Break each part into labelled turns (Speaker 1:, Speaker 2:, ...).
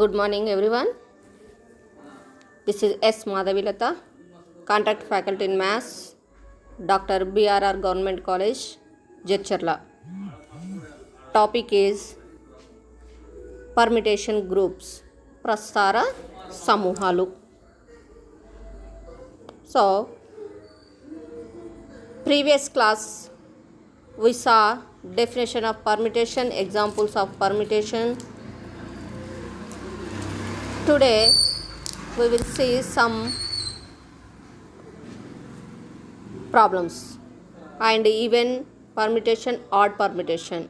Speaker 1: Good morning, everyone. This is S. Madhavilata, Contract Faculty in Maths, Dr. BRR Government College, Jadcherla. Topic is permutation groups, Prastara Samuhalu. So, previous class we saw definition of permutation, examples of permutation. Today we will see some problems and even permutation, odd permutation.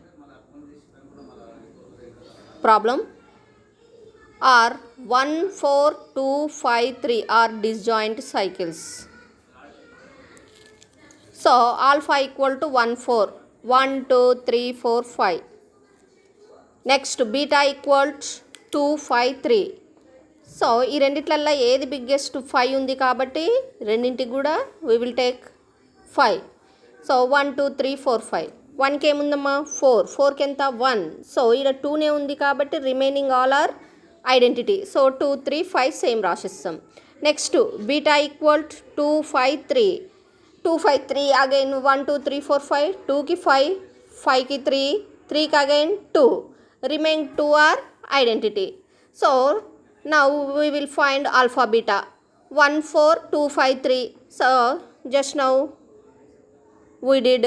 Speaker 1: Problem are 1, 4, 2, 5, 3 are disjoint cycles. So alpha equal to 1, 4, 1, 2, 3, 4, 5. Next beta equal to 2, 5, 3. So ఈ రెండిట్లల్లో ఏది biggest 5 ఉంది కాబట్టి రెండింటికి కూడా we will take 5. So 1 2 3 4 5. 1కి ఏముందమ్మా 4, 4కి ఎంత 1. సో ఇక్కడ 2నే ఉంది కాబట్టి remaining all are identity. So 2 3 5 same రాసిస్తాం. Next beta equal 2 5 3. 2 5 3 అగైన్ 1 2 3 4 5. 2కి 5, 5కి 3, 3కి again 2. Remaining 2 are identity. So now we will find alpha beta 1 4 2 5 3. So just now we did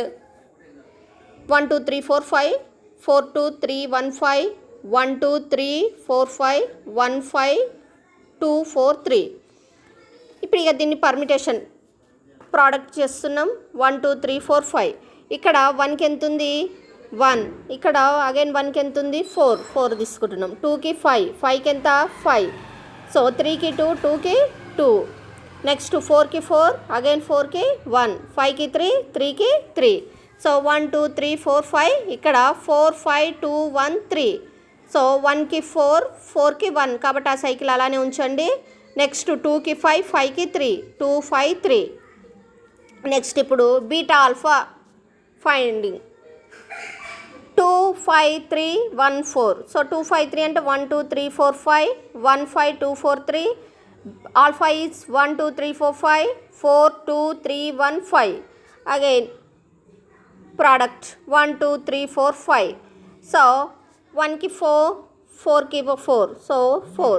Speaker 1: 1 2 3 4 5 4 2 3 1 5 1 2 3 4 5 1 5 2 4 3. ఇప్పుడు ఇక దీన్ని పర్మిటేషన్ ప్రోడక్ట్ చేస్తున్నాం. 1 2 3 4 5. ఇక్కడ 1కి ఎంత ఉంది 1. ఇక్కడ అగైన్ 1కి ఎంత ఉంది 4 తీసుకుంటున్నాం. 2కి 5, 5కి ఎంత 5. సో 3కి 2, 2కి 2. నెక్స్ట్ 4కి 4, అగైన్ 4కి 1, 5కి 3, 3కి 3. సో 1 2 3 4 5. ఇక్కడ 4 5 2 1 3. సో 1కి 4, 4కి 1 కాబట్టి ఆ సైకిల్ అలానే ఉంచండి. నెక్స్ట్ 2కి 5, 5కి 3, 2 5 3. నెక్స్ట్ ఇప్పుడు బీటా ఆల్ఫా ఫైండింగ్ 2 5 3 1 4. సో 2 5 3 అంటే 1 2 3 4 5 1 5 2 4 3. Alpha is 1 2 3 4 5 4 2 3 1 5. Again product 1 2 3 4 5. So 1కి 4, 4కి 4. సో 4.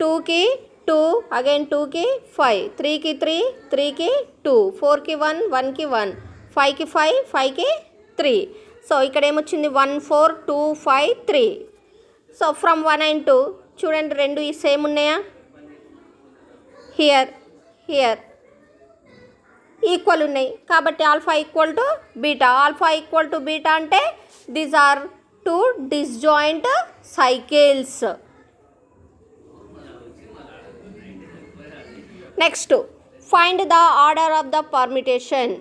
Speaker 1: 2కి 2, అగైన్ 2కి 5, 3కి 3, 3కి 2, 4కి 1, 1కి 1, 5కి 5, 5కి 3. సో ఇక్కడ ఏమొచ్చింది 1 4 2 5 3. సో ఫ్రమ్ 1 and 2 చూడండి రెండు ఈ సేమ్ ఉన్నాయా, హియర్ ఈక్వల్ ఉన్నాయి కాబట్టి alpha equal to beta. Alpha equal to beta అంటే these are two disjoint cycles. Next find the order of the permutation.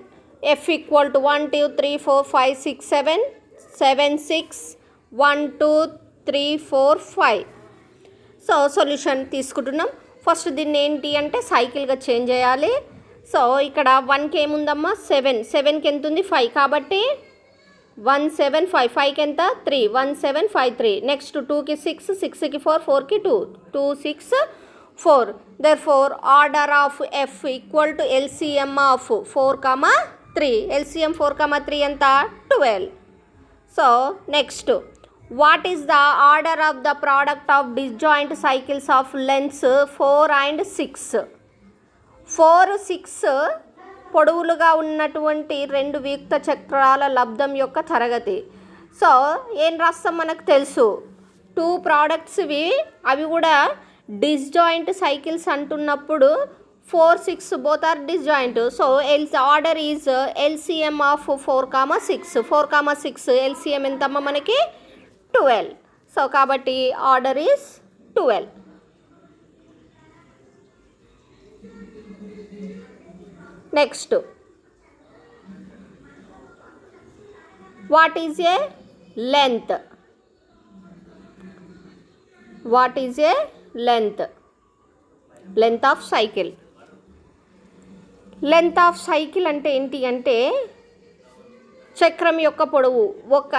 Speaker 1: F equal to 1 2 3 4 5 6 7 7 6 1 2 3 4 5. So solution తీసుకుంటున్నాం. First దీన్ని ఏంటి అంటే సైకిల్గా చేంజ్ చేయాలి. సో ఇక్కడ 1కి ఏముందమ్మా 7, 7కి ఎంత ఉంది 5 కాబట్టి 1 7 5, 5కి ఎంత 3, 1 7 5 3. నెక్స్ట్ 2కి 6, 6కి 4, 4కి 2, 2 6 4. therefore order of F equal to LCM of 4, 3. LCM 4, 3 ఎంత 12. So next what is the order of the product of disjoint cycles of lens 4 and 6. 4 6 పొడవులుగా ఉన్నటువంటి రెండు వియుక్త చక్రాల లబ్ధం యొక్క తరగతి. సో ఏం రాస్తాం మనకు తెలుసు 2 ప్రోడక్ట్స్ అవి కూడా డిస్జాయింట్ సైకిల్స్ అంటున్నప్పుడు 4 6 both are disjoint. So order is LCM of 4, 6. 4, 6 LCM ఎంతమ్మా మనకి 12. సో కాబట్టి order is 12. Next what is a length. What is a length of cycle. Length of cycle అంటే ఏంటి అంటే చక్రం యొక్క పొడవు. ఒక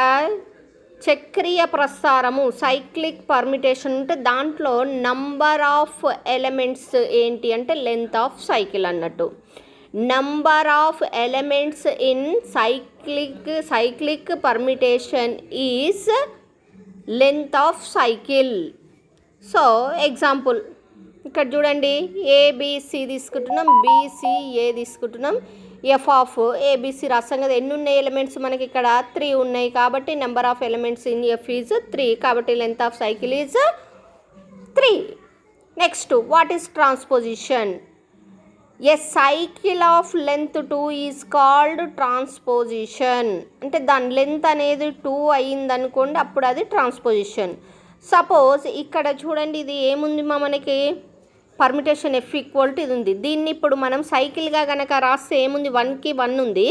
Speaker 1: చక్రీయ ప్రసారము సైక్లిక్ పర్మిటేషన్ ఉంటే దాంట్లో నంబర్ ఆఫ్ ఎలిమెంట్స్ ఏంటి అంటే లెంత్ ఆఫ్ సైకిల్ అన్నట్టు. Number of elements in cyclic permutation is length of cycle. So example ఇక్కడ చూడండి, ఏబిసి తీసుకుంటున్నాం, బిసిఏ తీసుకుంటున్నాం, ఎఫ్ ఆఫ్ ఏబిసి రాస్తాం కదా. ఎన్ని ఉన్నాయి ఎలిమెంట్స్ మనకి ఇక్కడ 3 ఉన్నాయి కాబట్టి number of elements in F is 3 కాబట్టి length of cycle is 3. Next what is transposition? A cycle of length 2 is called transposition. అంటే దాని లెంత్ అనేది 2 అయ్యిందనుకోండి, అప్పుడు అది ట్రాన్స్పోజిషన్. సపోజ్ ఇక్కడ చూడండి, ఇది ఏముంది మనకి పర్మిటేషన్ ఎఫ్ ఈక్వల్ టు ఇది ఉంది. దీన్ని ఇప్పుడు మనం సైకిల్గా కనుక రాస్తే ఏముంది, 1కి 1 ఉంది,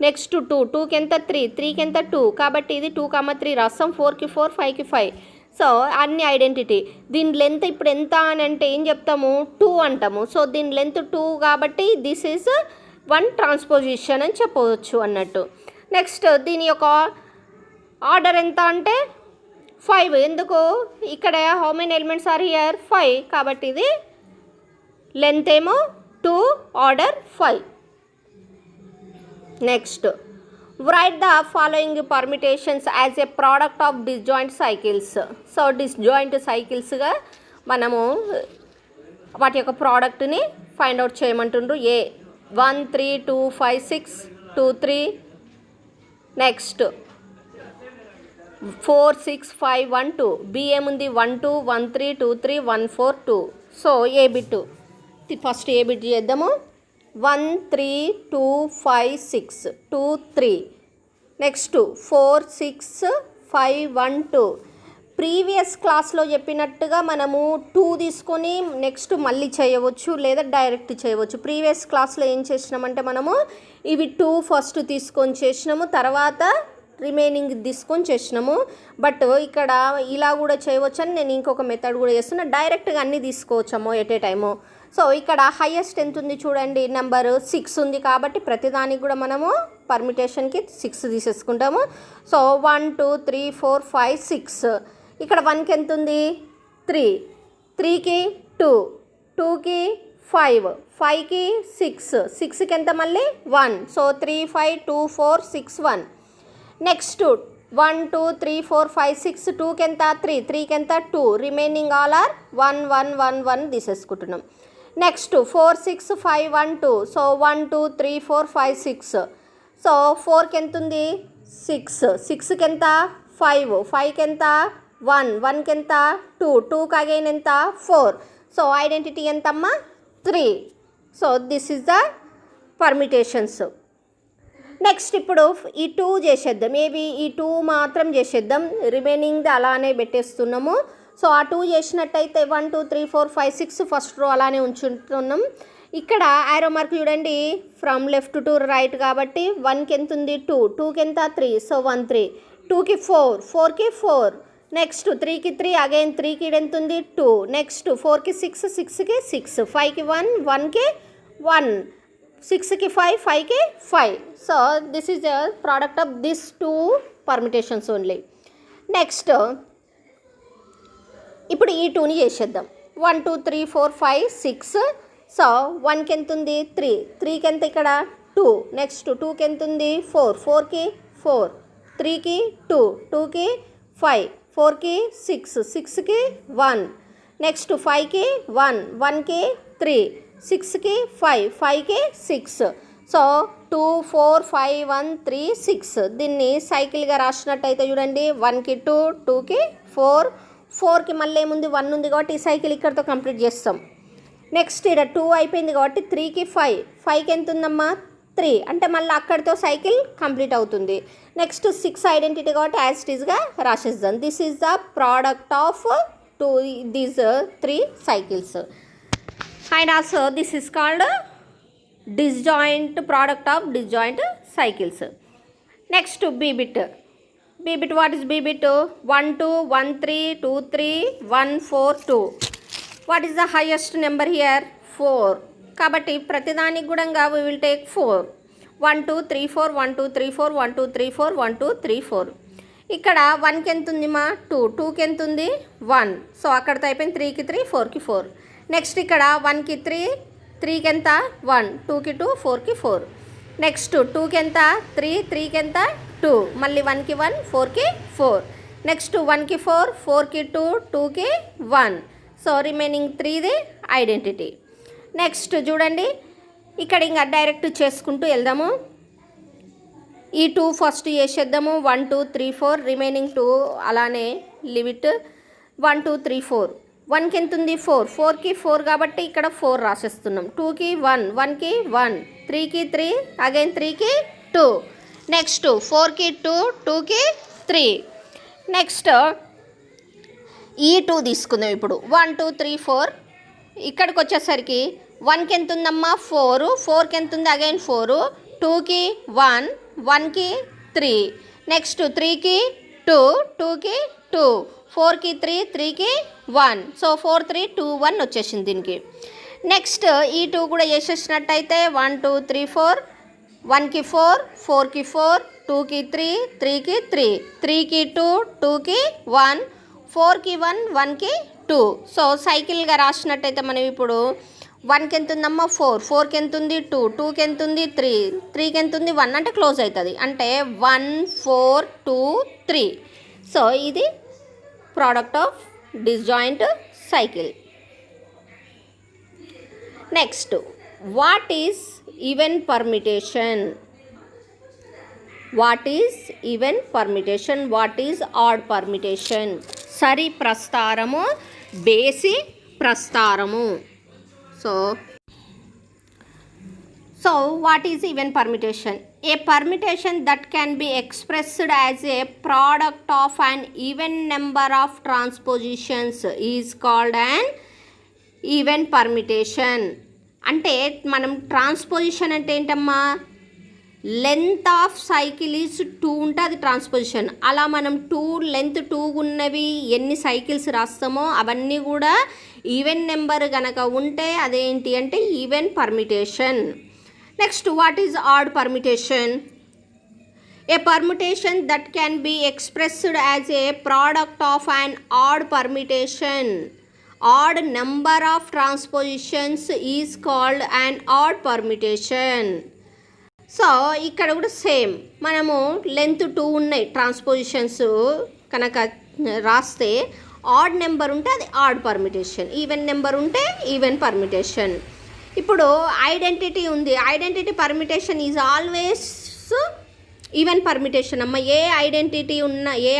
Speaker 1: నెక్స్ట్ 2, 2కి ఎంత 3, 3కి ఎంత 2 కాబట్టి ఇది 2,3 రాస్తాం, 4కి 4, 5కి 5. సో అన్ని ఐడెంటిటీ. దీని లెంత్ ఇప్పుడు ఎంత అని అంటే ఏం చెప్తాము, 2 అంటాము. సో దీని లెంత్ 2 కాబట్టి దిస్ ఈజ్ 1 ట్రాన్స్పోజిషన్ అని చెప్పవచ్చు అన్నట్టు. నెక్స్ట్ దీని యొక్క ఆర్డర్ ఎంత అంటే 5. ఎందుకు, ఇక్కడ how many elements are here 5 కాబట్టి ఇది లెంత్ ఏమో 2, order 5. Next write the following permutations as a product of disjoint cycles. So disjoint సైకిల్స్గా మనము వాటి యొక్క ప్రోడక్ట్ని ఫైండ్ అవుట్ చేయమంటుండ్రు. ఏ 1 3 2 5 6 2 3, నెక్స్ట్ 4 6 5 1 2, బి ఏముంది 1 2 1 3 2 3 1 4 2. సో ఏ బిట్ ఫస్ట్ ఏ బిట్ చేద్దాము. 1 3 2 5 6 2 3, నెక్స్ట్ 4 6 5 1 2. ప్రీవియస్ క్లాస్లో చెప్పినట్టుగా మనము 2 తీసుకొని నెక్స్ట్ మళ్ళీ చేయవచ్చు లేదా డైరెక్ట్ చేయవచ్చు. ప్రీవియస్ క్లాస్లో ఏం చేసినామంటే మనము ఇవి 2 ఫస్ట్ తీసుకొని చేసినాము, తర్వాత రిమైనింగ్ తీసుకొని చేసినాము. బట్ ఇక్కడ ఇలా కూడా చేయవచ్చు అని నేను ఇంకొక మెథడ్ కూడా చేస్తున్నా. డైరెక్ట్గా అన్నీ తీసుకోవచ్చాము ఎట్ ఏ టైము. సో ఇక్కడ హైయెస్ట్ ఎంత ఉంది చూడండి, నెంబర్ 6 ఉంది కాబట్టి ప్రతిదానికి కూడా మనము పర్మిటేషన్కి 6 తీసేసుకుంటాము. సో 1 2 3 4 5 6. ఇక్కడ 1కి ఎంత ఉంది 3, 3కి 2, 2కి 5, 5కి 6, 6కి ఎంత మళ్ళీ 1. సో 3 5 2 4 6 1. నెక్స్ట్ 1 2 3 4 5 6, 2కి ఎంత 3, 3కి ఎంత 2, రిమైనింగ్ ఆల్ ఆర్ 1 1 1 1 తీసేసుకుంటున్నాం. నెక్స్ట్ 4 6 5 1 2. సో 1 2 3 4 5 6. సో 4కి ఎంత ఉంది 6, 6కి ఎంత 5, 5కి ఎంత 1, 1కి ఎంత 2, 2కి అగైన్ ఎంత 4. సో ఐడెంటిటీ ఎంతమ్మా 3. So this is the permutations. Next ఇప్పుడు ఈ 2 చేసేద్దాం, మేబీ ఈ 2 మాత్రం చేసేద్దాం, రిమైనింగ్ అలానే పెట్టేస్తున్నాము. సో ఆ 2 చేసినట్టయితే 1 2 3 4 5 6 ఫస్ట్ రో అలానే ఉంచుతున్నాం. ఇక్కడ యారో మార్క్ చూడండి, ఫ్రమ్ లెఫ్ట్ టు రైట్ కాబట్టి 1కి ఎంత ఉంది 2, 2కి ఎంత 3. సో 1 3, 2కి 4, 4కి 4, నెక్స్ట్ 3కి 3, అగైన్ 3కి ఎంత ఉంది 2, నెక్స్ట్ 4కి 6, 6కి 6, 5కి 1, 1కి 1, 6కి 5, 5కి 5. So this is the product of this 2 permutations only. Next ఇప్పుడు ఈ 2ని చేసేద్దాం. 1 2 3 4 5 6. సో 1కి ఎంత ఉంది 3, 3కి ఎంత ఇక్కడ 2, నెక్స్ట్ 2కి ఎంత ఉంది 4, 4కి 4, 3కి 2, 2కి 5, 4కి 6, 6కి 1, నెక్స్ట్ 5కి 1, 1కి 3, 6కి 5, 5కి 6. సో 2 4 5 1 3 6. దీన్ని సైకిల్గా రాసినట్టయితే చూడండి, 1కి 2, 2కి 4, 4కి మళ్ళీ ఏముంది 1 ఉంది కాబట్టి ఈ సైకిల్ ఇక్కడితో కంప్లీట్ చేస్తాం. నెక్స్ట్ ఇక్కడ 2 అయిపోయింది కాబట్టి 3కి 5, 5కి ఎంత ఉందమ్మా 3, అంటే మళ్ళీ అక్కడితో సైకిల్ కంప్లీట్ అవుతుంది. నెక్స్ట్ 6 ఐడెంటిటీ కాబట్టి యాజ్ ఇట్ ఈస్గా రాసేద్దాం. This is the product of these 3 cycles. And also this is called disjoint product of disjoint cycles. Next B bit. B bit, what is B bit? 1 2 1 3 2 3 1 4 2. What is the highest number here? 4. కాబట్టి ప్రతిదానికి కూడా we will take 4. 1 2 3 4 1 2 3 4 1 2 3 4 1 2 3 4. ఇక్కడ 1కి ఎంత ఉంది మా 2, 2కి ఎంత ఉంది 1. సో అక్కడతో అయిపోయింది. 3కి 3, 4కి 4. నెక్స్ట్ ఇక్కడ 1కి 3, 3కి ఎంత 1, 2కి 2, 4కి 4. నెక్స్ట్ 2కి ఎంత 3, 3కి ఎంత 2, మళ్ళీ 1కి 1, 4కి 4. నెక్స్ట్ 1కి 4, 4కి 2, 2కి 1. సో రిమైనింగ్ 3ది ఐడెంటిటీ. నెక్స్ట్ చూడండి, ఇక్కడ ఇంకా డైరెక్ట్ చేసుకుంటూ వెళ్దాము. ఈ 2 ఫస్ట్ చేసేద్దాము. 1 2 3 4, రిమైనింగ్ 2 అలానే లిమిట్ 1 2 3 4. 1కి ఎంత ఉంది 4, 4కి 4 కాబట్టి ఇక్కడ 4 రాసేస్తున్నాం. 2కి 1, 1కి 1, 3కి 3, అగైన్ 3కి 2. నెక్స్ట్ 4కి 2, 2కి 3. నెక్స్ట్ ఈ 2 తీసుకుందాం ఇప్పుడు. 1 2 3 4. ఇక్కడికి వచ్చేసరికి 1కి ఎంత ఉందమ్మా 4, 4కి ఎంత ఉంది అగైన్ 4, 2కి 1, 1కి 3. నెక్స్ట్ 3కి 2, 2కి 2, 4కి 3, 3కి 1. సో 4 3 2 1 వచ్చేసింది దీనికి. నెక్స్ట్ ఈ 2 కూడా చేసేసినట్టయితే 1 2 3 4, 1కి 4, 4కి 4, 2కి 3, 3కి 3, 3కి 2, 2కి 1, 4కి 1, 1కి 2. సో సైకిల్గా రాసినట్టయితే మనం ఇప్పుడు 1కి ఎంత ఉందమ్మా 4, 4కి ఎంత ఉంది 2, 2కి ఎంత ఉంది 3, 3కి ఎంత ఉంది 1 అంటే క్లోజ్ అవుతుంది. అంటే 1 4 2 3. సో ఇది product of disjoint cycle. Next what is even permutation? What is even permutation? What is odd permutation? సరి ప్రస్తారము, బేసి ప్రస్తారము. So what is even permutation? A permutation that can be expressed as a product of an even number of transpositions is called an even permutation. అంటే మనం transposition అంటే ఏంటమ్మా, length of cycle is 2 ఉంటే అది transposition. అలా మనం 2 length 2 ఉన్నవి ఎన్ని సైకిల్స్ రాస్తామో అవన్నీ కూడా ఈవెన్ నెంబర్ కనుక ఉంటే అదేంటి అంటే even permutation. Next what is odd permutation? A permutation that can be expressed as a product of an add permutation. Odd number of transpositions is called an add permutation. So ఇక్కడ కూడా same, మనము length 2 ఉన్నాయి transpositions కనుక రాస్తే odd number ఉంటే అది add permutation, even number ఉంటే even permutation. ఇప్పుడు ఐడెంటిటీ ఉంది. Identity permutation is always even permutation అమ్మ. ఏ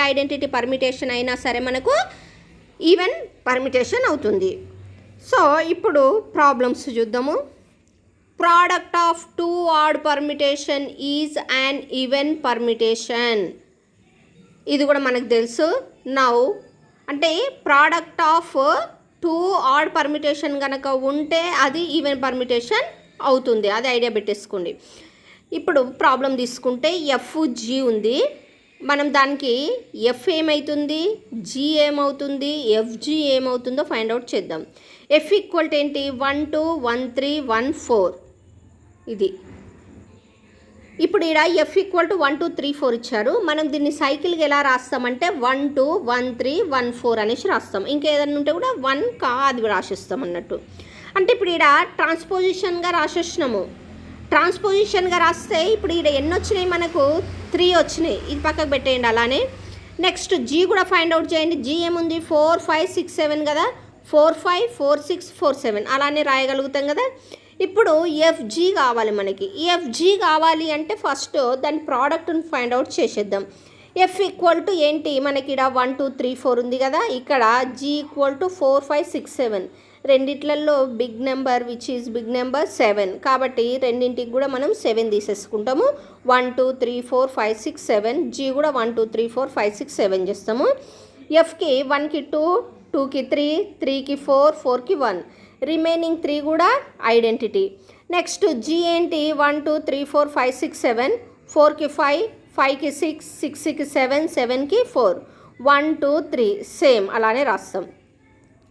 Speaker 1: ఐడెంటిటీ పర్మిటేషన్ అయినా సరే మనకు ఈవెన్ పర్మిటేషన్ అవుతుంది. సో ఇప్పుడు ప్రాబ్లమ్స్ చూద్దాము. Product of 2 add permutation is an even permutation. ఇది కూడా మనకు తెలుసు. నౌ అంటే ప్రోడక్ట్ ఆఫ్ 2 ఆడ్ పర్మిటేషన్ కనుక ఉంటే అది ఈవెన్ పర్మిటేషన్ అవుతుంది. అది ఐడియా పెట్టేసుకోండి. ఇప్పుడు ప్రాబ్లం తీసుకుంటే FG ఉంది. మనం దానికి F ఏమవుతుంది, G ఏమవుతుంది, FG ఏమవుతుందో ఫైండ్ అవుట్ చేద్దాం. F ఈక్వల్ టు ఏంటి 1 2 1 3 1 4. ఇది ఇప్పుడు ఇక్కడ F ఈక్వల్ టు 1 2 3 4 ఇచ్చారు. మనం దీన్ని సైకిల్కి ఎలా రాస్తామంటే 1 2 1 3 1 4 అనేసి రాస్తాం. ఇంకేదన్నా ఉంటే కూడా 1 అది రాసేస్తాం అన్నట్టు. అంటే ఇప్పుడు ఇక్కడ ట్రాన్స్పోజిషన్గా రాసేసినాము. ట్రాన్స్పోజిషన్గా రాస్తే ఇప్పుడు ఇక్కడ ఎన్ని వచ్చినాయి మనకు 3 వచ్చినాయి. ఇది పక్కకు పెట్టేయండి అలానే. నెక్స్ట్ G కూడా ఫైండ్ అవుట్ చేయండి. G ఏముంది 4 5 6 7 కదా, 4 5 4 6 4 7 అలానే రాయగలుగుతాం కదా. ఇప్పుడు FG కావాలి మనకి. FG కావాలి అంటే ఫస్ట్ దాని ప్రోడక్ట్ని ఫైండ్ అవుట్ చేసేద్దాం. F ఈక్వల్ టు ఏంటి మనకి ఇక్కడ 1 2 3 4 ఉంది కదా, ఇక్కడ G ఈక్వల్ టు 4 5 6 7. రెండిట్లలో big number which is big number 7 కాబట్టి రెండింటికి కూడా మనం 7 తీసేసుకుంటాము. 1 2 3 4 5 6 7. G కూడా 1 2 3 4 5 6 7 చేస్తాము. Fకి 1కి 2, 2కి 3, 3కి 4, 4కి 1. రిమైనింగ్ 3 కూడా ఐడెంటిటీ. నెక్స్ట్ G ఏంటి 1 2 3 4 5 6 7, 4కి 5, 5కి 6, 6కి 7, 7కి 4, 1 2 3 సేమ్ అలానే రాస్తాం.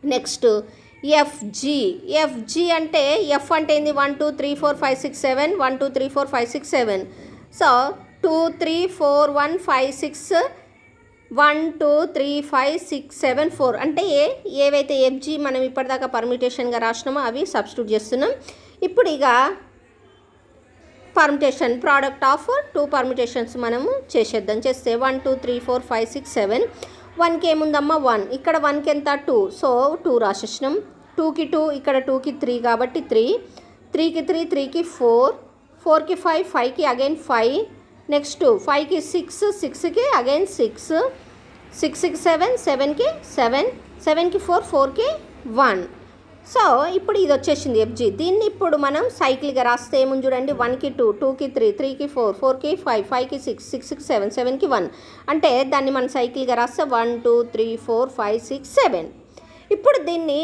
Speaker 1: నెక్స్ట్ FG అంటే F అంటే ఏంది 1 2 3 4 5 6 7, 1 2 3 4 5 6 7. సో 2 3 4 1 5 6 1 2 3 5 6 7 4 అంటే ఏవైతే ఎఫ్జీ మనం ఇప్పటిదాకా పర్మిటేషన్గా రాసినామో అవి సబ్స్టిట్యూట్ చేస్తున్నాం. ఇప్పుడు ఇక పర్మిటేషన్ ప్రోడక్ట్ ఆఫ్ 2 పర్మిటేషన్స్ మనము చేసేద్దాం. చేస్తే 1 2 3 4 5 6 7. 1కి ఏముందమ్మా 1, ఇక్కడ 1కి ఎంత 2, సో 2 రాసేసినాం. 2కి 2, ఇక్కడ 2కి 3 కాబట్టి 3, 3కి 3, 3కి 4, 4కి 5, 5కి అగైన్ 5, నెక్స్ట్ 5కి 6, 6కి అగైన్ 6, 6కి 7, 7కి 7, 7కి 4, 4కి 1. సో ఇప్పుడు ఇది వచ్చేసింది ఎఫ్జీ. దీన్ని ఇప్పుడు మనం సైకిల్గా రాస్తే ఏముంది చూడండి, 1కి 2, 2కి 3, 3కి 4, 4కి 5, 5కి 6, 6కి 7, 7కి 1. అంటే దాన్ని మనం సైకిల్గా రాస్తే 1 2 3 4 5 6 7. ఇప్పుడు దీన్ని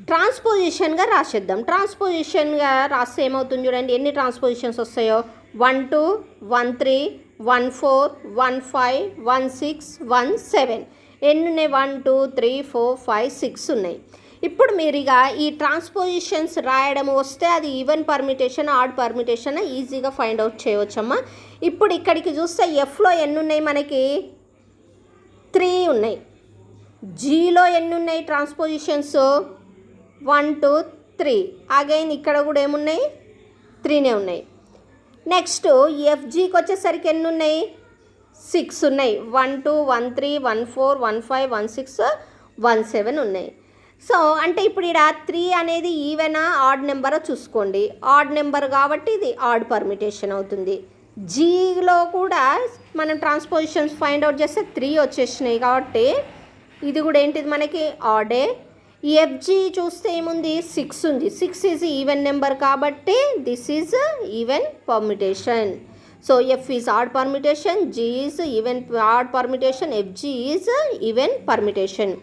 Speaker 1: ట్రాన్స్పోజిషన్గా రాసేద్దాం. ట్రాన్స్పోజిషన్గా రాస్తే ఏమవుతుంది చూడండి, ఎన్ని ట్రాన్స్పోజిషన్స్ వస్తాయో 1 2 1 3 1 4 1 5 1 6 1 7. ఎన్ని ఉన్నాయి, 1 2 3 4 5 6 ఉన్నాయి. ఇప్పుడు మీరు ఇక ఈ ట్రాన్స్పోజిషన్స్ రాయడం వస్తే అది ఈవెన్ పర్మిటేషన్ ఆడ్ పర్మిటేషన్ ఈజీగా ఫైండ్ అవుట్ చేయవచ్చమ్మా. ఇప్పుడు ఇక్కడికి చూస్తే ఎఫ్లో ఎన్ని ఉన్నాయి, మనకి 3 ఉన్నాయి. జీలో ఎన్ని ఉన్నాయి ట్రాన్స్పోజిషన్స్, 1 2 3. అగైన్ ఇక్కడ కూడా ఏమున్నాయి, 3నే ఉన్నాయి. నెక్స్ట్ ఎఫ్జీకి వచ్చేసరికి ఎన్ని ఉన్నాయి, 6 ఉన్నాయి. 1 2 1 3 1 4 1 5 1 6 1 7 ఉన్నాయి. సో అంటే ఇప్పుడు ఇక్కడ 3 అనేది ఈవెనా ఆడ్ నెంబరా చూసుకోండి. ఆడ్ నెంబర్ కాబట్టి ఇది ఆడ్ పర్మిటేషన్ అవుతుంది. జీలో కూడా మనం ట్రాన్స్పోజిషన్స్ ఫైండ్ అవుట్ చేస్తే 3 వచ్చేసినాయి కాబట్టి ఇది కూడా ఏంటిది మనకి ఆడే. ఎఫ్జీ చూస్తే ఏముంది, 6 ఉంది. 6 ఈజ్ ఈవెన్ నెంబర్ కాబట్టి this is even permutation. So F is odd permutation, G is even odd permutation, FG is even permutation.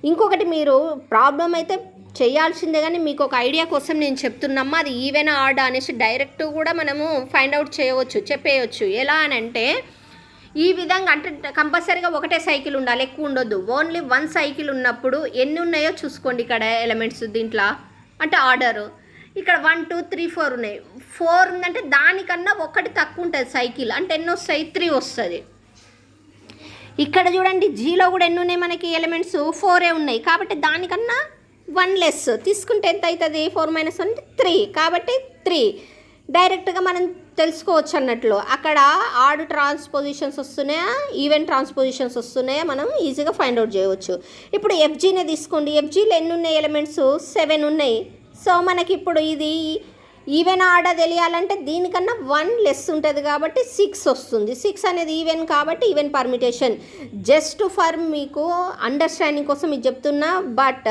Speaker 1: ఇంకొకటి మీరు ప్రాబ్లం అయితే చేయాల్సిందే, కానీ మీకు ఒక ఐడియా కోసం నేను చెప్తున్నామా, అది ఈవెన్ ఆడ్ అనేసి డైరెక్ట్ కూడా మనము ఫైండ్ అవుట్ చేయవచ్చు, చెప్పేయచ్చు. ఎలా అని అంటే ఈ విధంగా, అంటే కంపల్సరీగా ఒకటే సైకిల్ ఉండాలి, ఎక్కువ ఉండొద్దు. ఓన్లీ 1 సైకిల్ ఉన్నప్పుడు ఎన్ని ఉన్నాయో చూసుకోండి ఇక్కడ ఎలిమెంట్స్ దీంట్లో, అంటే ఆర్డరు. ఇక్కడ 1 2 3 4 ఉన్నాయి. 4 ఉందంటే దానికన్నా ఒకటి తక్కువ ఉంటుంది సైకిల్, అంటే ఎన్ని వస్తాయి, 3 వస్తుంది. ఇక్కడ చూడండి జీలో కూడా ఎన్ని ఉన్నాయి మనకి ఎలిమెంట్స్, 4 ఉన్నాయి. కాబట్టి దానికన్నా 1 లెస్ తీసుకుంటే ఎంత అవుతుంది, 4 - 1 అంటే 3. కాబట్టి 3 డైరెక్ట్గా మనం తెలుసుకోవచ్చు అన్నట్లు. అక్కడ ఆడ్ ట్రాన్స్పోజిషన్స్ వస్తున్నాయా, ఈవెన్ ట్రాన్స్పోజిషన్స్ వస్తున్నాయా, మనం ఈజీగా ఫైండ్ అవుట్ చేయవచ్చు. ఇప్పుడు ఎఫ్జీనే తీసుకోండి. ఎఫ్జీలో ఎన్ని ఉన్నాయి ఎలిమెంట్స్, 7 ఉన్నాయి. సో మనకి ఇప్పుడు ఇది ఈవెన్ ఆడ్ తెలియాలంటే దీనికన్నా 1 లెస్ ఉంటుంది కాబట్టి 6 వస్తుంది. 6 అనేది ఈవెన్ కాబట్టి ఈవెన్ పర్మిటేషన్. జస్ట్ ఫర్ మీకు అండర్స్టాండింగ్ కోసం ఇది చెప్తున్నా, బట్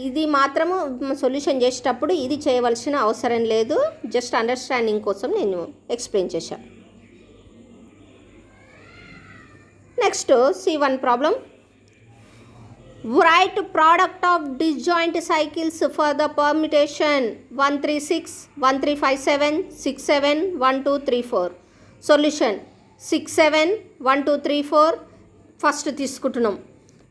Speaker 1: ఇది మాత్రము సొల్యూషన్ చేసేటప్పుడు ఇది చేయవలసిన అవసరం లేదు, జస్ట్ అండర్స్టాండింగ్ కోసం నేను ఎక్స్ప్లెయిన్ చేశాను. Next C1 problem. Right product of disjoint cycles for the permutation 1 3 6 1 3 5 7 6 7 1 2 3 4. Solution 6 7 1 2 3 4. First తీసుకుంటున్నాం,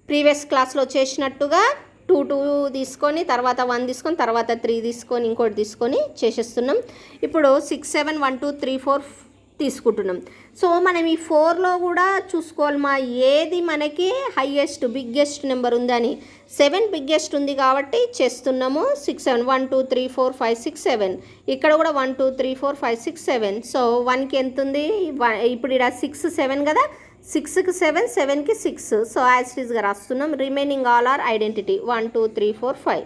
Speaker 1: ప్రీవియస్ క్లాస్లో చేసినట్టుగా 2 2 తీసుకొని, తర్వాత 1 తీసుకొని, తర్వాత 3 తీసుకొని, ఇంకోటి తీసుకొని చేసేస్తున్నాం. ఇప్పుడు 6 7 1 2 3 4 తీసుకుంటున్నాం. సో మనం ఈ 4లో కూడా చూసుకోవాలి మా ఏది మనకి హైయెస్ట్ బిగ్గెస్ట్ నెంబర్ ఉందని. 7 బిగ్గెస్ట్ ఉంది కాబట్టి చేస్తున్నాము. 6 7 1 2 3 4 5 6 7. ఇక్కడ కూడా 1 2 3 4 5 6 7. సో 1కి ఎంత ఉంది, ఇప్పుడు ఇక్కడ 6 7 కదా, 6కి 7 7కి 6. సో యాజ్ ఇట్ ఈస్గా రాస్తున్నాం. Remaining all are identity 1 2 3 4 5.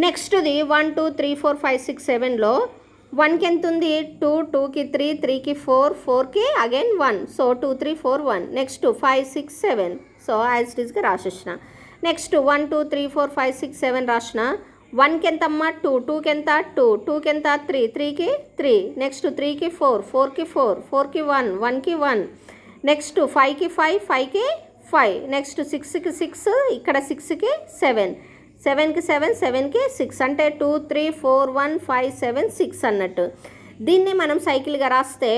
Speaker 1: నెక్స్ట్ది 1 2 3 4 5 6 7లో 1కి ఎంత ఉంది, 2 2కి 3 3కి 4 4కి again 1. So 2 3 4 1. Next 5 6 7. So as it ఈస్గా రాసేసిన. నెక్స్ట్ 1 2 3 4 5 6 7 రాసిన. 1కి ఎంత అమ్మా 2, 2కి ఎంత 2, 2కి ఎంత 3, 3కి 3. నెక్స్ట్ 3కి 4, 4కి 4, 4కి 1, 1కి 1. నెక్స్ట్ 5కి 5, 5కి 5. నెక్స్ట్ 6కి 6, ఇక్కడ 6కి 7, 7కి 7, 7కి 6. అంటే 2 3 4 1 5 7 6 అన్నట్టు. దీన్ని మనం సైకిల్గా రాస్తే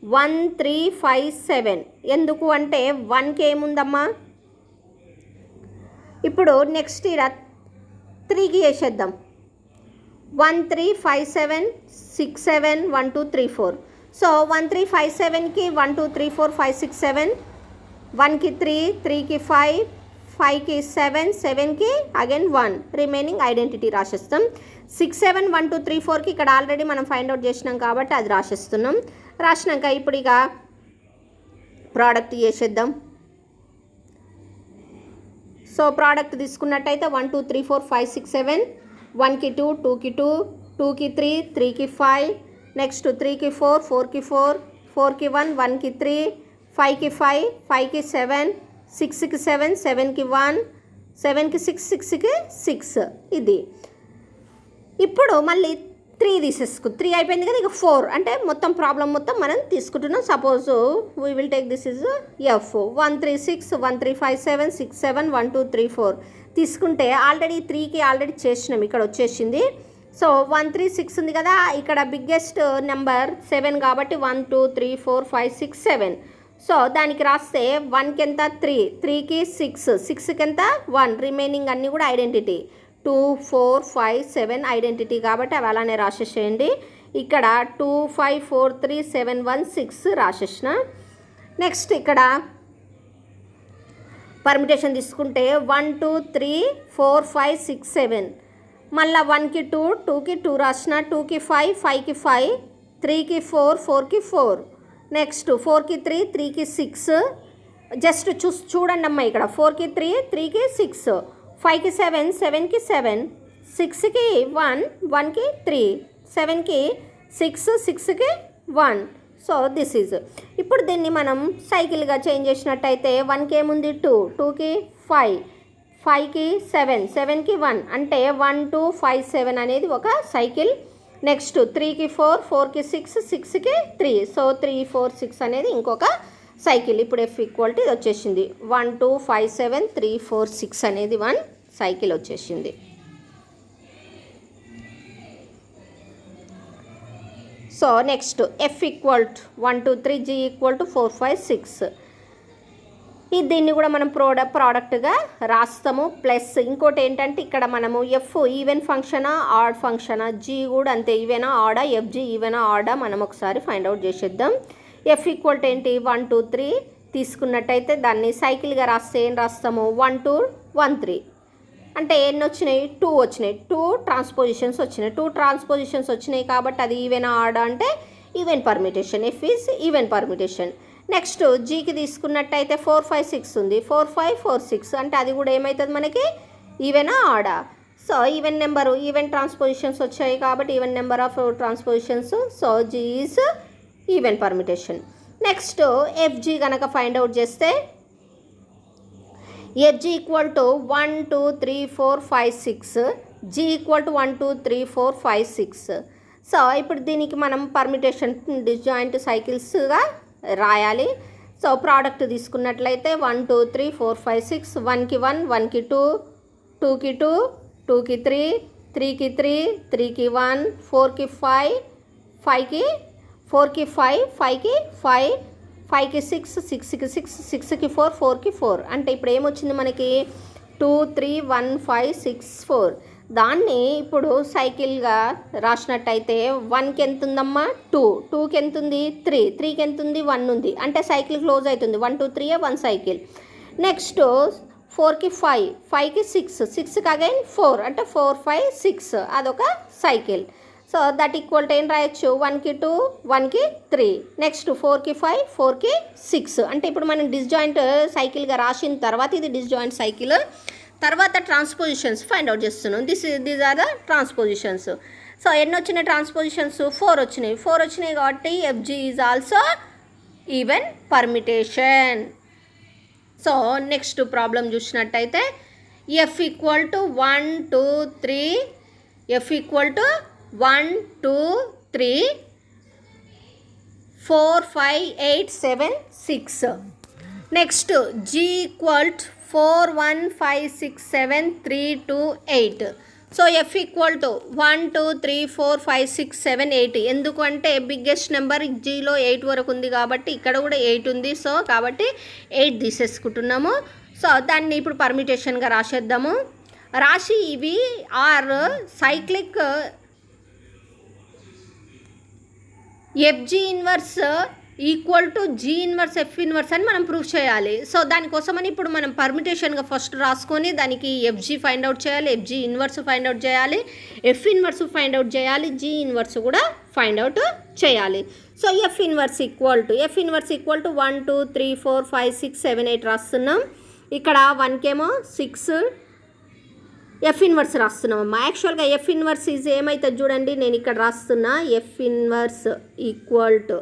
Speaker 1: 1 3 5 7. ఎందుకు అంటే 1కి ఏముందమ్మా, ఇప్పుడు నెక్స్ట్ ఇలా 3కి చేసేద్దాం. 1 3 5 7 6 7 1 2 3 4. సో 1 3 5 7కి 1 2 3 4 5 6 7 1కి 3, 3కి 5, 5కి 7, 7కి అగైన్ 1, రిమైనింగ్ ఐడెంటిటీ రాసేస్తాం. 6, 7, 1, 2, 3, 4కి ఇక్కడ ఆల్రెడీ మనం ఫైండ్ అవుట్ చేసినాం కాబట్టి అది రాసేస్తున్నాం. రాసినాక ఇప్పుడు ఇక ప్రోడక్ట్ చేసేద్దాం. సో ప్రోడక్ట్ తీసుకున్నట్టయితే 1, 2, 3, 4, 5, 6, 7, 1కి 2, 2కి 2, 2కి 3, 3కి 5, నెక్స్ట్ 3కి 4, 4కి 4, 4కి 1, 1కి 3, 5కి 5, 5కి 7, 6కి 7, 7కి 1, 7కి 6, 6కి 6. ఇది ఇప్పుడు మళ్ళీ 3 3 అయిపోయింది కదా, ఇక 4 అంటే మొత్తం ప్రాబ్లం మొత్తం మనం తీసుకుంటున్నాం. Suppose we will take this is F 1, 3, 6, 1, 3, 5, 7, 6, 7, 1, 2, 3, 4 తీసుకుంటే ఆల్రెడీ 3కి ఆల్రెడీ చేసినాం, ఇక్కడ వచ్చేసింది. సో 1, 3, 6 ఉంది కదా, ఇక్కడ బిగ్గెస్ట్ నెంబర్ 7 కాబట్టి 1, 2, 3, 4, 5, 6, 7. సో దానికి రాస్తే 1కి ఎంత 3, 3కి 6, 6కి ఎంత 1, రిమైనింగ్ అన్నీ కూడా ఐడెంటిటీ 2, 4, 5, 7 ఐడెంటిటీ కాబట్టి అవి అలానే రాసేసేయండి. ఇక్కడ 2, 5, 4, 3, 7, 1, 6 రాసేసిన. నెక్స్ట్ ఇక్కడ పర్మిటేషన్ తీసుకుంటే 1, 2, 3, 4, 5, 6, 7 మళ్ళీ 1కి 2, 2కి 2 రాసిన, 2కి 5, 5కి 5, 3కి 4, 4కి 4, నెక్స్ట్ 4కి 3, 3కి 6. జస్ట్ చూడండి అమ్మా, ఇక్కడ 4కి 3, 3కి 6, 5కి 7, 7కి 7, 6కి 1, 1కి 3, 7కి 6, 6కి 1. So this is. ఇప్పుడు దీన్ని మనం సైకిల్గా చేంజ్ చేసినట్టయితే 1కి ఏముంది 2, 2కి 5, 5కి 7, 7కి 1 అంటే 1, 2, 5, 7 అనేది ఒక సైకిల్. నెక్స్ట్ 3కి 4, 4కి 6, 6కి 3. సో 3, 4, 6 అనేది ఇంకొక సైకిల్. ఇప్పుడు F ఈక్వాలిటీ ఇది వచ్చేసింది. 1, 2, 5, 7, 3, 4, 6 అనేది 1 సైకిల్ వచ్చేసింది. So next F equal to 1, 2, 3, G equal to 4, 5, 6. దీన్ని కూడా మనం ప్రోడక్ట్గా రాస్తాము. ప్లస్ ఇంకోటి ఏంటంటే ఇక్కడ మనము ఎఫ్ ఈవెన్ ఫంక్షనా ఆడ్ ఫంక్షనా, జీ కూడా అంతే ఈవెనా ఆడా, ఎఫ్జీ ఈవెనా ఆడా మనం ఒకసారి ఫైండ్ అవుట్ చేసేద్దాం. ఎఫ్ ఈక్వల్ టు ఏంటి 1, 2, 3 తీసుకున్నట్టయితే దాన్ని సైకిల్గా రాస్తే ఏం రాస్తాము 1, 2, 1, 3 అంటే ఎన్ని వచ్చినాయి 2 వచ్చినాయి, 2 ట్రాన్స్పోజిషన్స్ వచ్చినాయి. 2 ట్రాన్స్పోజిషన్స్ వచ్చినాయి కాబట్టి అది ఈవెనా ఆడా అంటే even permutation. F is even permutation. Next జీకి తీసుకున్నట్టయితే 4, 5, 6 ఉంది, 4, 5, 4, 6 అంటే అది కూడా ఏమవుతుంది మనకి ఈవెనా ఆడా. So even number even transpositions వచ్చాయి కాబట్టి even number of transpositions. So G is even permutation. Next FG కనుక ఫైండ్ అవుట్ చేస్తే FG equal to 1, 2, 3, 4, 5, 6, G equal to 1, 2, 3, 4, 5, 6. సో ఇప్పుడు దీనికి మనం పర్మిటేషన్ డిస్జాయింట్ సైకిల్స్గా రాయాలి. సో ప్రోడక్ట్ తీసుకున్నట్లయితే 1, 2, 3, 4, 5, 6, 1కి 1, 1కి 2, 2కి 2, 2కి 3, 3కి 3, 3కి 1, 4కి 5, 5కి 4కి 5, 5కి 5, 5కి 6, 6కి 6, 6కి 4, 4కి 4 అంటే ఇప్పుడు ఏమొచ్చింది మనకి 2, 3, 1, 5, 6, 4. దాన్ని ఇప్పుడు సైకిల్గా రాసినట్టయితే 1కి ఎంత ఉందమ్మా 2, 2కి ఎంత ఉంది 3, 3కి ఎంత ఉంది 1 ఉంది అంటే సైకిల్ క్లోజ్ అవుతుంది. 1, 2, 3 1 సైకిల్. నెక్స్ట్ 4కి 5, 5కి 6, 6కి అగైన్ 4 అంటే 4, 5, 6 అదొక cycle. So that equal to ఏం రాయొచ్చు 1కి 2, 1కి 3. నెక్స్ట్ 4కి 5, 4కి 6 అంటే ఇప్పుడు మనం డిస్జాయింట్ సైకిల్గా రాసిన తర్వాత ఇది డిస్జాయింట్ సైకిల్. తర్వాత ట్రాన్స్పోజిషన్స్ ఫైండ్ అవుట్ చేస్తున్నాం. These are the transpositions. So ఎన్ని వచ్చినాయి ట్రాన్స్పోజిషన్స్ 4 వచ్చినాయి. 4 వచ్చినాయి కాబట్టి f g is also even permutation. So next problem చూసినట్టయితే f equal to 1, 2, 3, f equal to 1, 2, 3, 4, 5, 8, 7, 6. Next g equal to 4, 1, 5, 6, 7, 3, 2, 8. So f equal to 1, 2, 3, 4, 5, 6, 7, 8 ఎందుకంటే biggest number జీలో 8 వరకు ఉంది కాబట్టి ఇక్కడ కూడా 8 ఉంది. సో కాబట్టి 8 తీసేసుకుంటున్నాము. సో దాన్ని ఇప్పుడు పర్మిటేషన్గా రాసేద్దాము. రాసి ఇవి are cyclic FG inverse equal to G inverse F inverse అని మనం ప్రూఫ్ చేయాలి. సో దానికోసమని ఇప్పుడు మనం పర్మిటేషన్గా ఫస్ట్ రాసుకొని దానికి ఎఫ్జీ ఫైండ్ అవుట్ చేయాలి, ఎఫ్జీ ఇన్వర్స్ ఫైండ్ అవుట్ చేయాలి, ఎఫ్ ఇన్వర్స్ ఫైండ్ అవుట్ చేయాలి, జీ ఇన్వర్స్ కూడా ఫైండ్ అవుట్ చేయాలి. So F inverse equal to 1 2 3 4 5 6 7 8 రాస్తున్నాం. ఇక్కడ 1కేమో 6 ఎఫ్ ఇన్వర్స్ రాస్తున్నాం. యాక్చువల్గా ఎఫ్ ఇన్వర్స్ ఈజ్ ఏమవుతుంది చూడండి, నేను ఇక్కడ రాస్తున్నా F inverse equal to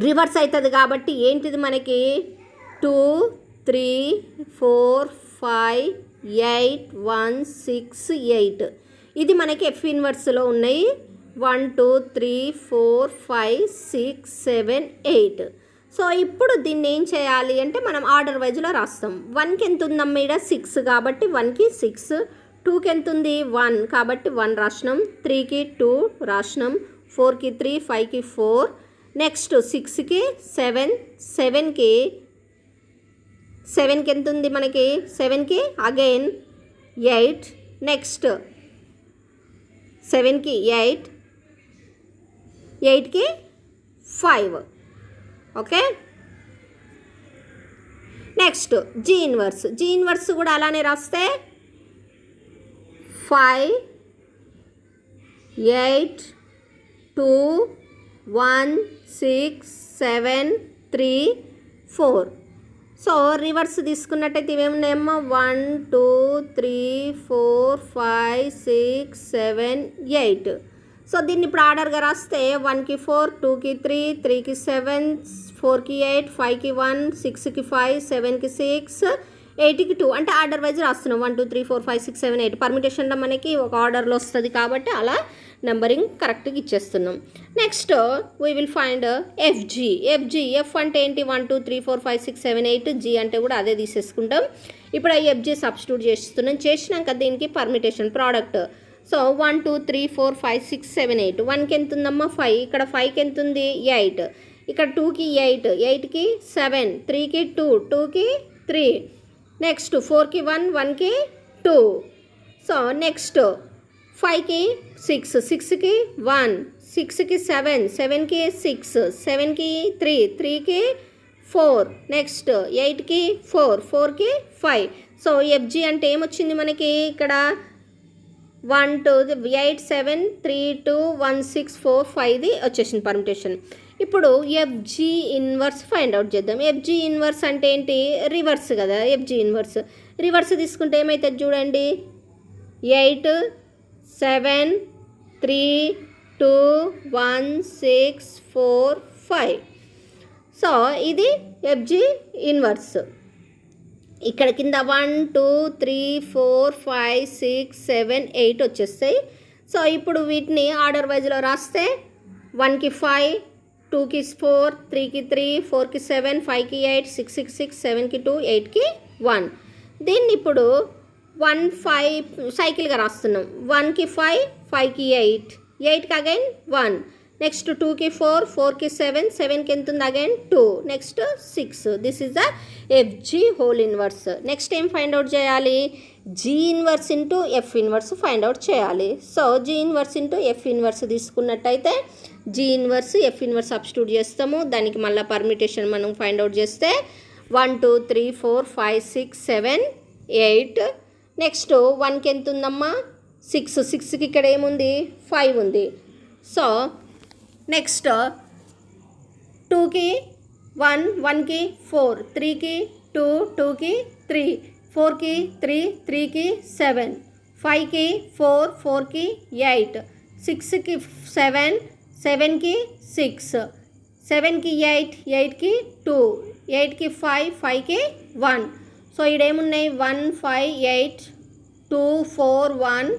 Speaker 1: reverse అవుతుంది కాబట్టి ఏంటిది మనకి 2 3 4 5 8 1 6 8 ఇది మనకి ఎఫ్ ఇన్వర్స్లో ఉన్నాయి. 1 2 3 4 5 6 7 8. సో ఇప్పుడు దీన్ని ఏం చేయాలి అంటే మనం ఆర్డర్ వైజ్లో రాస్తాం. 1కి ఎంత ఉందమ్మా ఇక్కడ 6 కాబట్టి 1కి 6, 2కి ఎంత ఉంది 1 కాబట్టి 1 రాసినాం, 3కి 2 రాసినాం, 4కి 3, 5కి 4, నెక్స్ట్ 6కి 7, 7కి ఎంత ఉంది మనకి 7కి అగైన్ 8, నెక్స్ట్ 7కి 8, 8కి 5. ఓకే, నెక్స్ట్ జీ ఇన్వర్స్ కూడా అలానే రాస్తే 5 8 2 1 6 7 3 4. సో రివర్స్ తీసుకున్నట్టయితే ఇవేమున్నాయమ్మా 1 2 3 4 5 6 7 8. సో దీన్ని ఇప్పుడు ఆర్డర్గా రాస్తే 1కి 4, 2కి 3, 3కి 7, 4కి 8, 5కి 1, 6కి 5, 7కి 6, 8కి 2 అంటే ఆర్డర్ వైజ్ రాస్తున్నాం. 1 2 3 4 5 6 7 8 పర్మిటేషన్లో మనకి ఒక ఆర్డర్లో వస్తుంది కాబట్టి అలా నెంబరింగ్ కరెక్ట్గా ఇచ్చేస్తున్నాం. Next we will find f g. F అంటే ఏంటి 1 2 3 4 5 6 7 8, జీ అంటే కూడా అదే తీసేసుకుంటాం. ఇప్పుడు ఆ ఎఫ్జీ సబ్స్టిట్యూట్ చేస్తున్నాం. చేసినాక దీనికి పర్మిటేషన్ ప్రోడక్ట్. సో 1 2 3 4 5 6 7 8. 1కి ఎంత ఉందమ్మా 5, ఇక్కడ 5కి ఎంత ఉంది 8, ఇక్కడ 2కి 8, 8కి 7, 3కి 2, 2కి 3, నెక్స్ట్ 4కి 1, 1కి 2. సో నెక్స్ట్ 5కి 6, 6కి 1, 6కి 7, 7కి 6, 7కి 3, 3కి 4, నెక్స్ట్ 8కి 4, 4కి 5. సో ఎఫ్జీ అంటే ఏమొచ్చింది మనకి ఇక్కడ 1 2 8 7 3 2 1 6 4 5 వచ్చేసింది పర్మిటేషన్. ఇప్పుడు ఎఫ్జీ ఇన్వర్స్ ఫైండ్ అవుట్ చేద్దాం. ఎఫ్జీ ఇన్వర్స్ అంటే ఏంటి రివర్స్ కదా. ఎఫ్జీ రివర్స్ తీసుకుంటే ఏమవుతుంది చూడండి 8 7 3 2 1 6 4 5. సో ఇది ఎఫ్జీ ఇన్వర్స్. ఇక్కడ కింద 1 2 3 4 5 6 7 8 వచ్చేస్తాయి. సో ఇప్పుడు వీటిని ఆర్డర్ వైజ్లో రాస్తే 1కి 5, 2కి 4, 3కి 3, 4కి 7, 5కి 8, 6కి 6, 7కి 2, 8కి 1. దీన్ని ఇప్పుడు 1 5 సైకిల్గా రాస్తున్నాం. 1కి 5, 5కి 8, 8కి అగైన్ 1, నెక్స్ట్ 2కి 4, 4కి 7, 7కి ఎంత ఉంది again 2, next 6. This is the f g whole inverse. Next ఏం ఫైండ్ అవుట్ చేయాలి g inverse into f inverse find out చేయాలి. So g inverse into f inverse తీసుకున్నట్టయితే g inverse F inverse substitute చేస్తాము. దానికి మళ్ళీ పర్మిటేషన్ మనం ఫైండ్ అవుట్ చేస్తే 1 2 3 4 5 6 7 8. Next 1కి ఎంత ఉందమ్మా 6, 6కి ఇక్కడ ఏముంది 5 ఉంది. సో నెక్స్ట్ 2కి 1, 1కి 4, 3కి 2, 2కి 3, 4కి 3, 3కి 7, 5కి 4, 4కి 8, 6కి 7, 7కి 6, 7కి 8, 8కి 2, 8కి 5, 5కి 1. So ఇడేమున్నాయి 1 5 8 2 4 1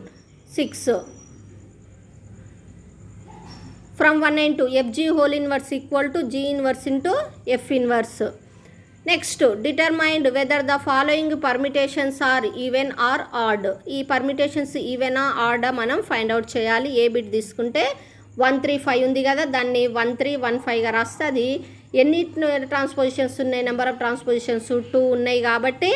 Speaker 1: 6. From 1 and 2 FG whole inverse equal to G inverse into F inverse. Next, determine whether the following permutations are even or odd. ఈ permutations even or odd మనం find out చేయాలి. ఏ బిట్ తీసుకుంటే 1 3 5 ఉంది కదా, దాన్ని 1 3 1 5గా రాస్తే అది ఎన్ని ట్రాన్స్పోజిషన్స్ ఉన్నాయి, నెంబర్ ఆఫ్ ట్రాన్స్పోజిషన్స్ 2 ఉన్నాయి కాబట్టి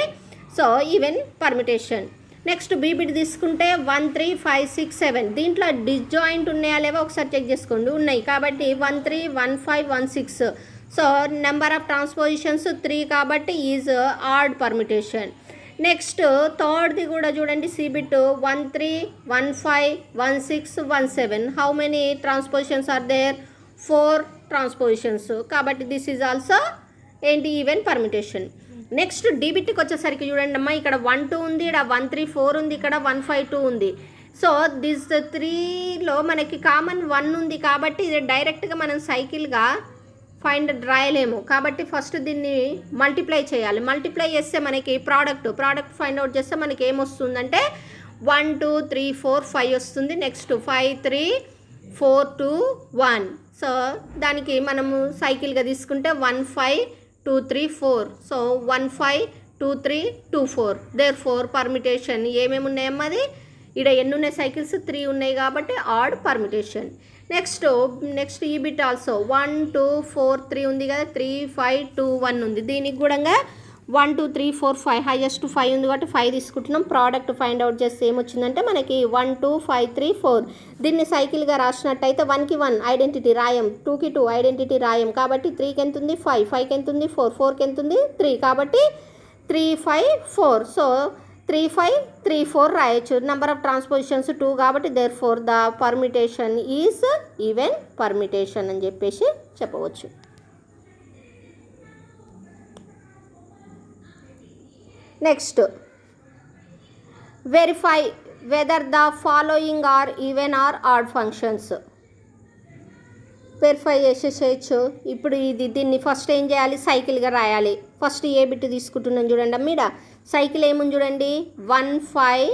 Speaker 1: so even permutation. Next B bit తీసుకుంటే 1 3 5 6 7 దీంట్లో డిస్జాయింట్ ఉన్నాయా లేవో ఒకసారి చెక్ చేసుకోండి. ఉన్నాయి కాబట్టి 1 3 1 5 1 6. సో నెంబర్ ఆఫ్ ట్రాన్స్పోజిషన్స్ 3 కాబట్టి ఈజ్ ఆడ్ పర్మిటేషన్. నెక్స్ట్ థర్డ్ది కూడా చూడండి, C bit 1 3 1 5 1 6 1 7. How many transpositions are there? 4 transpositions. కాబట్టి దిస్ ఈజ్ ఆల్సో ఏంటి? Even permutation. నెక్స్ట్ డీబిట్కి వచ్చేసరికి చూడండి అమ్మా, ఇక్కడ 1 2 ఉంది, ఇక్కడ 1 3 4 ఉంది, ఇక్కడ 1 5 2 ఉంది. సో దిస్ 3లో మనకి కామన్ 1 ఉంది కాబట్టి ఇది డైరెక్ట్గా మనం సైకిల్గా రాయలేము. కాబట్టి ఫస్ట్ దీన్ని మల్టిప్లై చేయాలి. మల్టిప్లై చేస్తే మనకి ప్రోడక్ట్ ఫైండ్ అవుట్ చేస్తే మనకి ఏమొస్తుందంటే 1 2 3 4 5 వస్తుంది. నెక్స్ట్ 5 3 4 2 1. సో దానికి మనము సైకిల్గా తీసుకుంటే 1 5 2 3 4. సో 1 5 2 3 2 4. దేర్ 4 పర్మిటేషన్ ఏమేమి ఉన్నాయమ్మా? అది ఇక్కడ ఎన్ని ఉన్నాయి? సైకిల్స్ 3 ఉన్నాయి కాబట్టి ఆడ్ పర్మిటేషన్. నెక్స్ట్ ఈ బిట్ ఆల్సో 1 2 4 3 ఉంది కదా, 3 5 2 1 ఉంది. దీనికి కూడా 1 2 3 4 5 హైయెస్ట్ 5 ఉంది కాబట్టి 5 తీసుకుంటున్నాం. ప్రోడక్ట్ ఫైండ్ అవుట్ చేస్తే ఏమొచ్చిందంటే మనకి 1 2 5 3 4. దీన్ని సైకిల్గా రాసినట్టయితే 1కి 1 ఐడెంటిటీ రాయం, 2కి 2 ఐడెంటిటీ రాయం. కాబట్టి 3కి ఎంత ఉంది? 5, 5కి ఎంత ఉంది? 4, 4కి ఎంత ఉంది? 3. కాబట్టి 3 5 4. సో 3 5 3 4 రాయొచ్చు. నెంబర్ ఆఫ్ ట్రాన్స్పోజిషన్స్ 2 కాబట్టి therefore the permutation is even permutation అని చెప్పేసి చెప్పవచ్చు. Next verify whether the following are even or odd functions. Verify చేసేసేయచ్చు. ఇప్పుడు దీన్ని ఫస్ట్ ఏం చేయాలి? సైకిల్గా రాయాలి. ఫస్ట్ ఏ బిట్ తీసుకుంటున్నాం చూడండి అమ్మీడ. సైకిల్ ఏముంది చూడండి, 1 5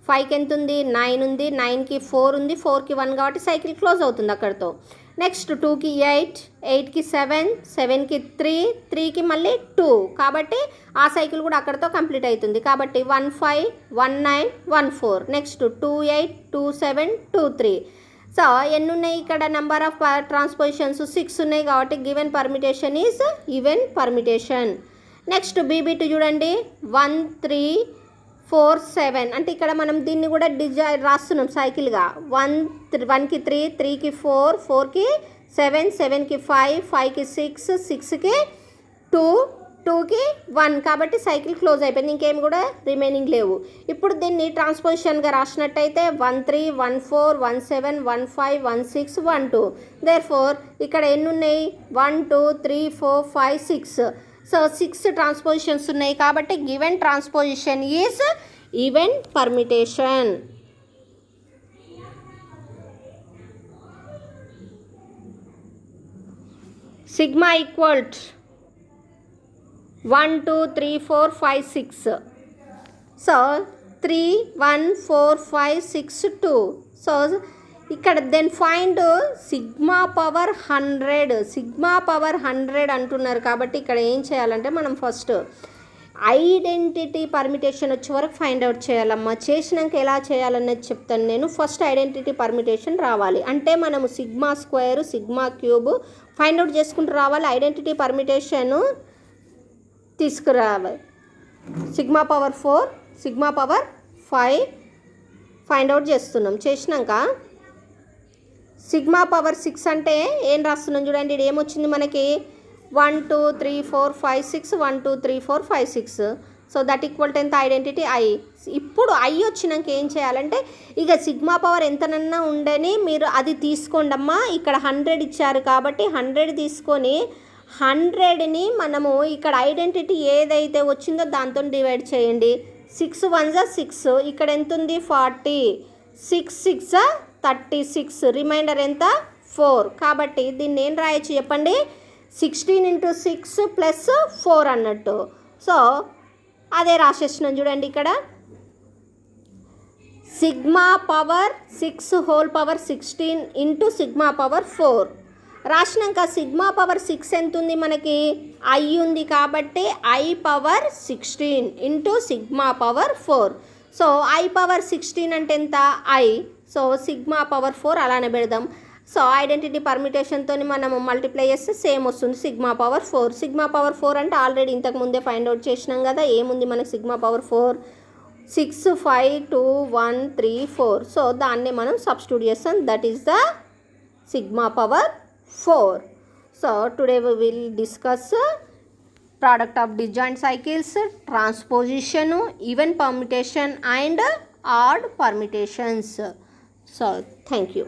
Speaker 1: 5కి ఎంత ఉంది? 9 ఉంది, 9కి 4 ఉంది, 4కి 1 కాబట్టి సైకిల్ క్లోజ్ అవుతుంది అక్కడితో. నెక్స్ట్ 2కి 8, 8కి 7, 7కి 3, 3కి మళ్ళీ 2 కాబట్టి ఆ సైకిల్ కూడా అక్కడితో కంప్లీట్ అవుతుంది. కాబట్టి 1 5 1 9 1 4. నెక్స్ట్ 2 8 2 7 2 3. సో ఎన్ని ఉన్నాయి ఇక్కడ? నెంబర్ ఆఫ్ ట్రాన్స్పోజిషన్స్ 6 ఉన్నాయి కాబట్టి given permutation is even permutation. Next B bit చూడండి 1 3 4 7. అంటే ఇక్కడ మనం దీన్ని కూడా రాస్తున్నాం సైకిల్గా. 1కి 3, 3కి 4, 4కి 7, 7కి 5, 5కి 6, 6కి 2, 2కి 1 కాబట్టి సైకిల్ క్లోజ్ అయిపోయింది. ఇంకేం కూడా రిమైనింగ్ లేవు. ఇప్పుడు దీన్ని ట్రాన్స్పోజిషన్గా రాసినట్టయితే 1 3 1 4 1 7 1 5 1 6 1 2. దేర్ ఫోర్ ఇక్కడ ఎన్ని ఉన్నాయి? 1 2 3 4 5 6. సో 6 ట్రాన్స్పోజిషన్స్ ఉన్నాయి కాబట్టి given transposition is even permutation. Sigma equals 1 2 3 4 5 6. So 3 1 4 5 6 2. So ఇక్కడ then find sigma power 100. Sigma power 100 అంటున్నారు కాబట్టి ఇక్కడ ఏం చేయాలంటే మనం ఫస్ట్ ఐడెంటిటీ పర్మిటేషన్ వచ్చే వరకు ఫైండ్ అవుట్ చేయాలమ్మా. చేసినాక ఎలా చేయాలనేది చెప్తాను నేను. ఫస్ట్ ఐడెంటిటీ పర్మిటేషన్ రావాలి అంటే మనము sigma square sigma cube find out చేసుకుంటూ రావాలి. ఐడెంటిటీ పర్మిటేషన్ తీసుకురావాలి. Sigma power 4 sigma power 5 find out చేస్తున్నాం. చేసినాక సిగ్మా పవర్ 6 అంటే ఏం రాస్తున్నాం చూడండి. ఇది ఏమొచ్చింది మనకి 1 2 3 4 5 6 1 2 3 4 5 6. సో దట్ ఈక్వల్ టు ఎంత? Identity I. ఇప్పుడు ఐ వచ్చినాక ఏం చేయాలంటే ఇక సిగ్మా పవర్ ఎంతనన్నా ఉండని మీరు అది తీసుకోండి అమ్మా. ఇక్కడ 100 ఇచ్చారు కాబట్టి 100 తీసుకొని 100ని మనము ఇక్కడ ఐడెంటిటీ ఏదైతే వచ్చిందో దాంతో డివైడ్ చేయండి. 6 1 6. ఇక్కడ ఎంత ఉంది? 40. 6 6 36. రిమైండర్ ఎంత? 4. కాబట్టి దీన్ని ఏం రాయొచ్చు చెప్పండి? 16 × 6 + 4 అన్నట్టు. సో అదే రాసేసినాం చూడండి. ఇక్కడ sigma power 6 whole power 16 × sigma power 4 రాసినాక సిగ్మా పవర్ 6 ఎంత ఉంది మనకి? ఐ ఉంది కాబట్టి I power 16 × sigma power 4. So I power 16 అంటే ఎంత? ఐ. సో సిగ్మా పవర్ 4 అలానే పెడదాం. సో ఐడెంటిటీ పర్మిటేషన్తో మనము మల్టిప్లై చేస్తే సేమ్ వస్తుంది సిగ్మా పవర్ 4. సిగ్మా పవర్ 4 అంటే ఆల్రెడీ ఇంతకు ముందే ఫైండ్ అవుట్ చేసినాం కదా. ఏముంది మనకి సిగ్మా పవర్ 4? 6 5 2 1 3 4. సో దాన్ని మనం సబ్స్టిట్యూట్ చేస్తాం. That is the sigma power 4. So today we will discuss product of disjoint cycles, transposition, even permutation and odd permutations. So thank you.